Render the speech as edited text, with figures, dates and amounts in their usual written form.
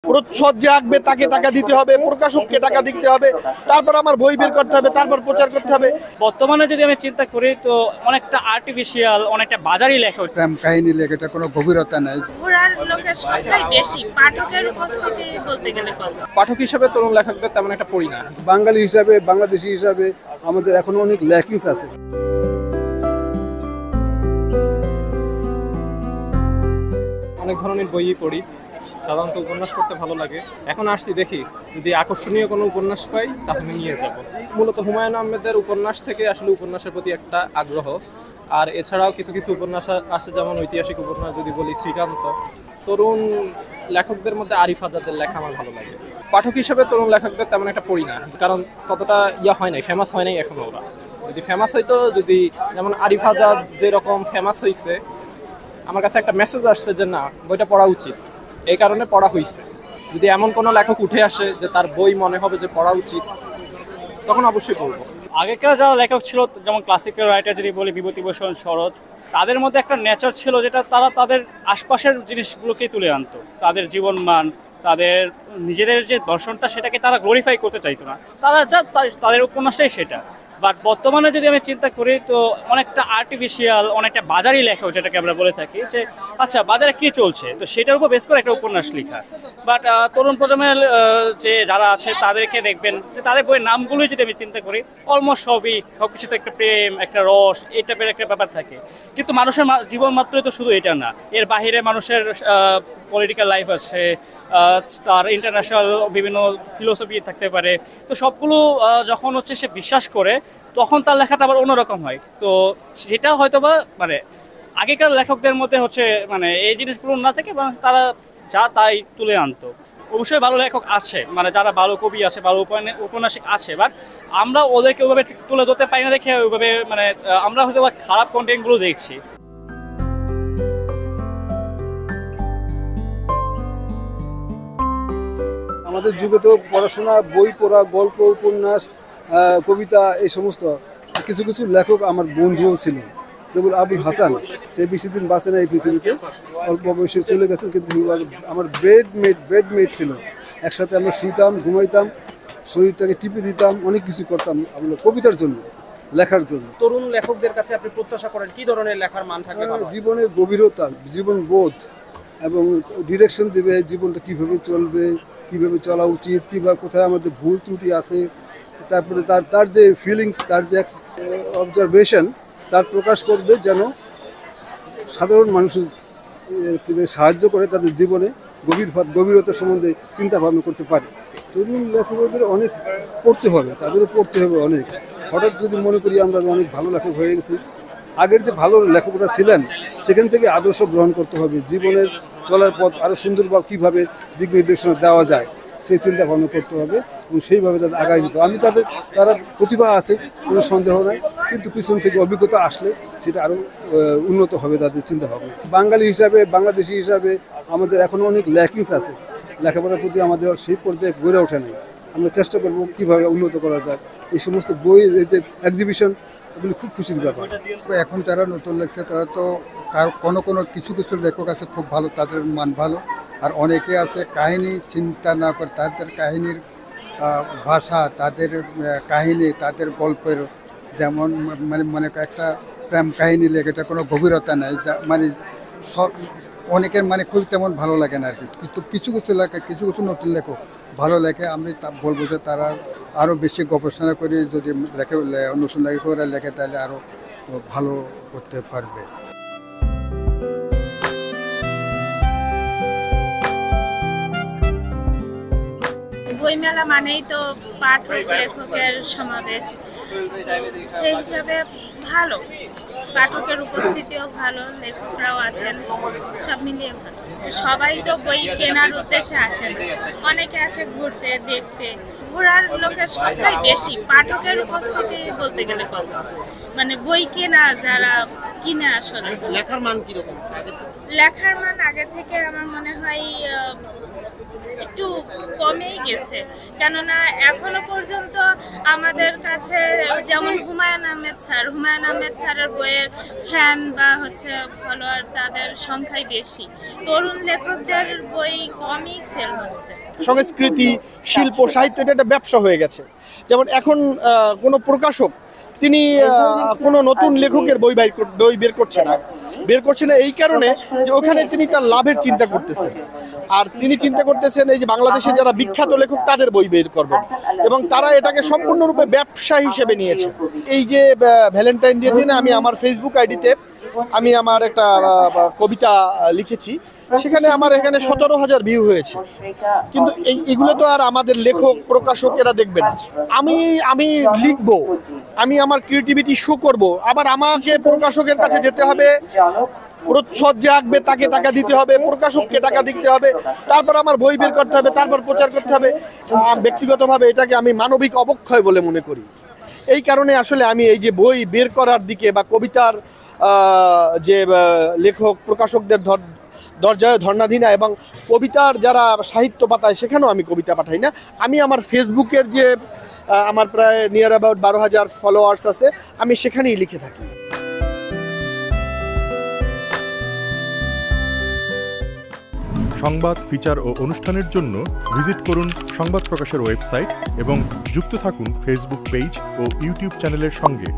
প্রচ্ছদ যে আঁকবে তাকে টাকা দিতে হবে, প্রকাশককে টাকা দিতে হবে, তারপর আমার বই বের করতে হবে, তারপর প্রচার করতে হবে। বর্তমানে যদি আমি চিন্তা করি তো অনেকটা আর্টিফিশিয়াল, অনেকটা বাজারি লেখা। প্রেম কাহিনী লেখা, এটা কোনো গভীরতা নাই। ঘোরার লোকের সংখ্যাই বেশি, পাঠকের উপস্থিতি বলতে গেলে কম। পাঠক হিসেবে তরুণ লেখকদের তেমন একটা পড়ি না। বাঙালি হিসাবে, বাংলাদেশি হিসাবে আমাদের এখনো অনেক ল্যাকিংস আছে। অনেক ধরনের বইই পড়ি, সাধারণত উপন্যাস পড়তে ভালো লাগে। এখন আসছি, দেখি যদি আকর্ষণীয় কোনো উপন্যাস পাই তাহলে নিয়ে যাব। মূলত হুমায়ুন আহমেদের উপন্যাস থেকে আসলে উপন্যাসের প্রতি একটা আগ্রহ। আর এছাড়াও কিছু কিছু উপন্যাস আসে, যেমন ঐতিহাসিক উপন্যাস যদি বলি শ্রীকান্ত। তরুণ লেখকদের মধ্যে আরিফ আজাদের লেখা আমার ভালো লাগে। পাঠক হিসেবে তরুণ লেখকদের তেমন একটা পড়ি না, কারণ ততটা হয় নাই, ফেমাস হয় নাই এখনো। ওরা যদি ফেমাস হইতো, যদি যেমন আরিফ আজাদ যেরকম ফেমাস হয়েছে, আমার কাছে একটা মেসেজ আসছে যে না, বইটা পড়া উচিত, এই কারণে পড়া হয়েছে। যদি এমন কোনো লেখক উঠে আসে যে তার বই মনে হবে যে পড়া উচিত, তখন অবশ্যই পড়বো। আগেকার যারা লেখক ছিল, যেমন ক্লাসিক্যাল রাইটার যদি বলি বিভূতিভূষণ, সরোজ, তাদের মধ্যে একটা নেচার ছিল যেটা তারা তাদের আশপাশের জিনিসগুলোকেই তুলে আনতো। তাদের জীবনমান, তাদের নিজেদের যে দর্শনটা, সেটাকে তারা গ্লোরিফাই করতে চাইতো না। তারা যা তাদের উপন্যাসটাই সেটা। বাট বর্তমানে যদি আমি চিন্তা করি তো অনেকটা আর্টিফিশিয়াল, অনেকটা বাজারি লেখক যেটাকে আমরা বলে থাকি, যে আচ্ছা বাজারে কী চলছে তো সেটার উপর বেস করে একটা উপন্যাস লেখা। বাট তরুণ প্রজন্মের যে যারা আছে তাদেরকে দেখবেন যে তাদের বইয়ের নামগুলোই যদি আমি চিন্তা করি, অলমোস্ট সব কিছুতে একটা প্রেম, একটা রস, এই টাইপের একটা ব্যাপার থাকে। কিন্তু মানুষের জীবন মাত্রই তো শুধু এটা না, এর বাহিরে মানুষের পলিটিক্যাল লাইফ আছে, তার ইন্টারন্যাশনাল বিভিন্ন ফিলোসফি থাকতে পারে। তো সবগুলো যখন হচ্ছে সে বিশ্বাস করে, তখন তার লেখাটা আবার অন্যরকম হয়। তো সেটা হয়তো বা মানে আগেকার লেখকদের মধ্যে হচ্ছে মানে এই জিনিসগুলো না থেকে তারা যা তাই তুলে আনতো। অবশ্যই ভালো লেখক আছে, মানে যারা ভালো কবি আছে, ভালো উপন্যাসিক আছে, বাট আমরা ওদেরকে ওইভাবে তুলে ধরতে পারি না দেখে ওইভাবে মানে আমরা হয়তো বা খারাপ কন্টেন্টগুলো দেখছি। আমাদের যুগে তো পড়াশোনা, বই পড়া, গল্প, উপন্যাস, কবিতা, এই সমস্ত কিছু কিছু লেখক আমার বন্ধুও ছিল। যেমন আবুল হাসান, সে বেশি দিন বাঁচে না এই পৃথিবীতে, অল্প বয়সে চলে গেছেন, কিন্তু আমার বেডমেট ছিল। একসাথে আমরা শুইতাম, ঘুমাইতাম, শরীরটাকে টিপে দিতাম, অনেক কিছু করতাম আমরা কবিতার জন্য, লেখার জন্য। তরুণ লেখকদের কাছে আপনি প্রত্যাশা করেন কি ধরনের লেখার মান থাকবে? জীবনের গভীরতা, জীবন বোধ এবং ডিরেকশন দেবে, জীবনটা কীভাবে চলবে, কীভাবে চলা উচিত, কিংবা কোথায় আমাদের ভুল ত্রুটি আছে, তারপরে তার যে ফিলিংস, তার যে অবজারভেশন, তার প্রকাশ করবে, যেন সাধারণ মানুষের সাহায্য করে তাদের জীবনে গভীরতা সম্বন্ধে চিন্তা ভাবনা করতে পারে। তরুণ লেখকদের অনেক পড়তে হবে, তাদেরও পড়তে হবে অনেক। হঠাৎ যদি মনে করি আমরা অনেক ভালো লেখক হয়ে গেছি, আগের যে ভালো লেখকরা ছিলেন সেখান থেকে আদর্শ গ্রহণ করতে হবে। জীবনের চলার পথ আরও সুন্দর বা কীভাবে দিক নির্দেশনা দেওয়া যায় সেই চিন্তা ভাবনা করতে হবে এবং সেইভাবে তাদের আগায় যেতে হবে। তারা প্রতিভা আছে, কোনো সন্দেহ নাই, কিন্তু পিছন থেকে অভিজ্ঞতা আসলে সেটা আরও উন্নত হবে তাদের চিন্তা ভাবনা। বাঙালি হিসাবে, বাংলাদেশি হিসাবে আমাদের এখনও অনেক ল্যাকিংস আছে। লেখাপড়ার প্রতি আমাদের সেই পর্যায়ে গড়ে ওঠে নাই। আমরা চেষ্টা করব কীভাবে উন্নত করা যায়। এই সমস্ত বই, এই যে এক্সিবিশন, এগুলি খুব খুশির ব্যাপার। এখন যারা নতুন লেখছে তারা তো তার কোনো কিছু কিছু লেখক আছে খুব ভালো, তাদের মান ভালো। আর অনেকে আছে কাহিনী চিন্তা না করে তাদের কাহিনীর ভাষা, তাদের কাহিনী, তাদের গল্পের, যেমন মানে একটা প্রেম কাহিনী লেখে, এটা কোনো গভীরতা নাই, মানে সব অনেকের মানে খুব তেমন ভালো লাগে না আর কি। কিন্তু কিছু কিছু লেখা, কিছু কিছু নতুন লেখক ভালো লেখে। আমি বলবো যে তারা আরও বেশি গবেষণা করে যদি নতুন লেখকরা লেখে তাহলে আরও ভালো করতে পারবে। বইমেলা মানেই তো পাঠক লেখকের সমাবেশ, সেই হিসাবে ভালো, পাঠকের উপস্থিতিও ভালো, লেখকরাও আছেন, সব মিলিয়ে ভালো। সবাই তো বই কেনার উদ্দেশ্যে আসেন, অনেকে আসে ঘুরতে, দেখতে। ঘোরার লোকের সংখ্যাই বেশি, পাঠকের উপস্থিতি বলতে গেলে কম। মানে বই কেনা যারা কিনে আসলে। লেখার মান কিরকম? লেখার মান আগে থেকে আমার মনে হয় একটু একটু কমেই গেছে, কেননা এখনো পর্যন্ত আমাদের কাছে যেমন হুমায়ুন আহমেদ স্যারের বইয়ের ফ্যান বা হচ্ছে ফলোয়ার তাদের সংখ্যাই বেশি। তরুণ লেখকদের বই কমই সেল হচ্ছে। সংস্কৃতি, শিল্প, সাহিত্য এটা একটা ব্যবসা হয়ে গেছে। যেমন এখন কোনো প্রকাশক তিনি কোনো নতুন লেখকের বই বের করছে না এই কারণে যে ওখানে তিনি তার লাভের চিন্তা করতেছেন। আর তিনি চিন্তা করতেছেন এই যে বাংলাদেশে যারা বিখ্যাত লেখক তাদের বই বের করবেন, এবং তারা এটাকে সম্পূর্ণরূপে ব্যবসা হিসেবে নিয়েছে। এই যে ভ্যালেন্টাইন ডে দিনে আমি আমার ফেসবুক আইডিতে আমি আমার একটা কবিতা লিখেছি, সেখানে আমার এখানে 17,000 ভিউ হয়েছে। কিন্তু এগুলো তো আর আমাদের লেখক প্রকাশক এরা দেখবে না। আমি লিখবো, আমি আমার ক্রিয়েটিভিটি শো করব, আবার আমাকে প্রকাশকের কাছে যেতে হবে, প্রচ্ছদে আঁকবে তাকে টাকা দিতে হবে, প্রকাশককে টাকা দিতে হবে, তারপর আমার বই বের করতে হবে, তারপর প্রচার করতে হবে। ব্যক্তিগতভাবে এটাকে আমি মানবিক অবক্ষয় বলে মনে করি। এই কারণে আসলে আমি এই যে বই বের করার দিকে বা কবিতার যে লেখক প্রকাশকদের দরজায় ধর্ণা দিই না, এবং কবিতার যারা সাহিত্য পাতায় সেখানেও আমি কবিতা পাঠাই না। আমি আমার ফেসবুকের যে আমার প্রায় নিয়ার অ্যাবাউট 12,000 ফলোয়ার্স আছে, আমি সেখানেই লিখে থাকি। সংবাদ, ফিচার ও অনুষ্ঠানের জন্য ভিজিট করুন সংবাদ প্রকাশের ওয়েবসাইট এবং যুক্ত থাকুন ফেসবুক পেজ ও ইউটিউব চ্যানেলের সঙ্গে।